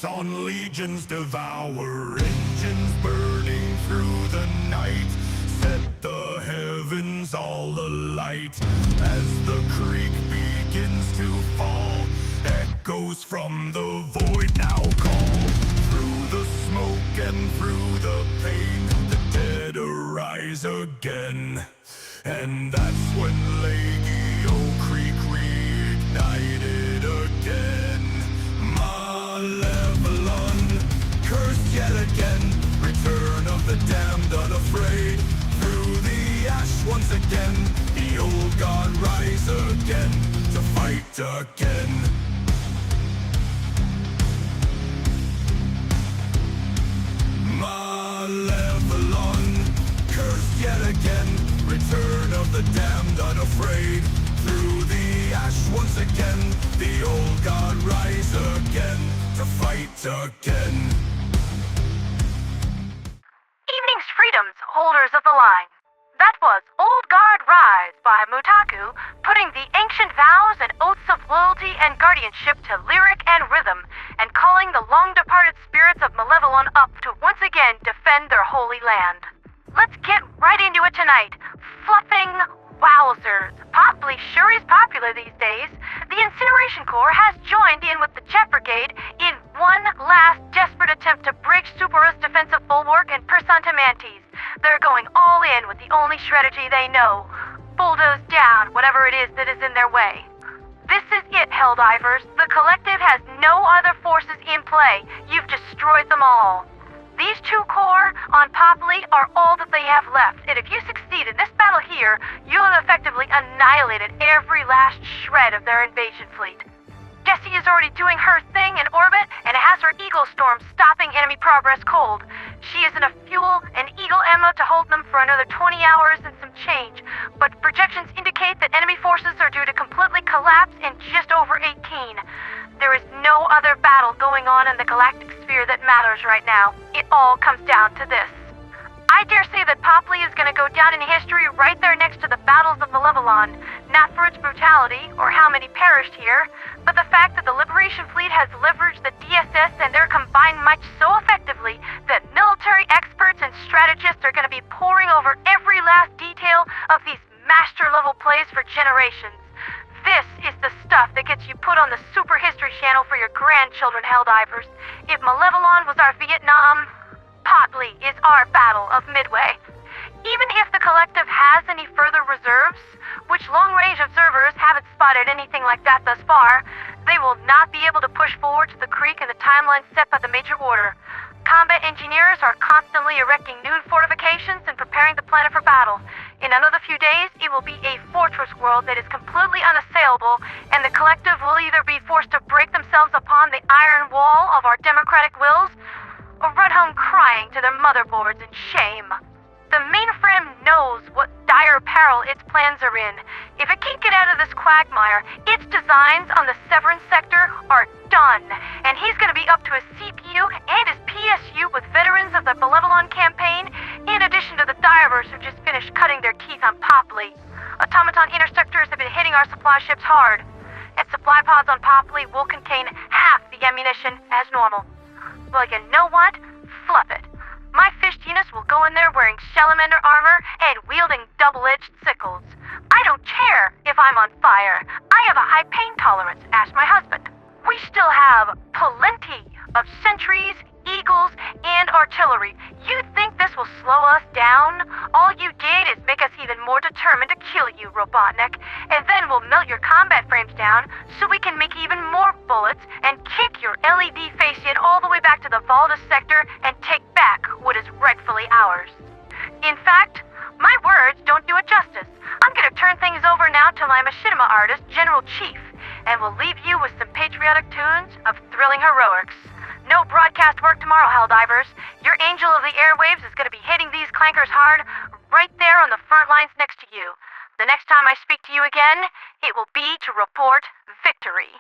On legions devour, engines burning through the night, set the heavens all alight. As the creek begins to fall, echoes from the void now call. Through the smoke and through the pain, the dead arise again. And that's when Legio Creek reignited again. Malevolon, cursed yet again, return of the damned unafraid. Through the ash once again, the old god rise again, to fight again. Malevolon, cursed yet again, return of the damned unafraid. Through the ash once again, the old god rise again, to fight again. Evening's freedoms, holders of the line. That was Old Guard Rise by Mutaku, putting the ancient vows and oaths of loyalty and guardianship to lyric and rhythm, and calling the long-departed spirits of Malevolon up to once again defend their holy land. Let's get right into it tonight. Fluffing wowzers. Popli sure is popular these days. The Incineration Corps has joined in with the Jet Brigade in one last desperate attempt to break Super's defensive bulwark and Persantamantes. They're going all in with the only strategy they know. Bulldoze down whatever it is that is in their way. This is it, Helldivers. The Collective has no other forces in play. You've destroyed them all. These two corps on Popli are all that they have left, and if you succeed in this battle here, you'll have effectively annihilated every last shred of their invasion fleet. Jessie is already doing her thing in orbit, and has her Eagle Storm stopping enemy progress cold. She is enough fuel and Eagle ammo to hold them for another 20 hours and some change, but projections indicate that enemy forces are due to completely collapse in just over 18. There is no other battle going on in the galactic sphere that matters right now. It all comes down to this. I dare say that Popli is going to go down in history right there next to the battles of Malevolon, not for its brutality or how many perished here, but the fact that the Liberation Fleet has leveraged the DSS and their combined might so effectively that military experts and strategists are going to be poring over every last detail of these master-level plays for generations. This is the stuff that gets you put on the Super History Channel for your grandchildren, Helldivers. If Malevolon was our Vietnam, Popli is our Battle of Midway. Even if the Collective has any further reserves, which long-range observers haven't spotted anything like that thus far, they will not be able to push forward to the creek in the timeline set by the Major Order. Combat engineers are constantly erecting new fortifications and preparing the planet for battle. In another few days, it will be a fortress world that is completely unassailable, and the Collective will either be forced to break themselves upon the iron wall of our democratic wills, or run home crying to their motherboards in shame. The mainframe knows what dire peril its plans are in. If it can't get out of this quagmire, its designs on the Severance sector are done, and he's going to be up to his CPU and his PSU with veterans of the Malevolon campaign, in addition to the divers who just finished cutting their teeth on Popli. Automaton interceptors have been hitting our supply ships hard, and supply pods on Popli will contain half the ammunition as normal. Well, you know what? Fluff it. My fish genus will go in there wearing salamander armor and wielding double-edged sickles. I don't care if I'm on fire. I have a high pain tolerance, ask my husband. We still have plenty of sentries, eagles, and artillery. You think this will slow us down? All you did is make us even more determined to kill you, Robotnik, and then we'll melt your combat frames down so we can make even more bullets and kick your LED face in all the way back to the Valdus sector and take back what is rightfully ours. In fact, my words don't do it justice. I'm gonna turn things over now to my machinima artist, General Chief, and we'll leave you with some patriotic tunes of thrilling heroics. No broadcast work tomorrow, Helldivers. Your angel of the airwaves is going to be hitting these clankers hard right there on the front lines next to you. The next time I speak to you again, it will be to report victory.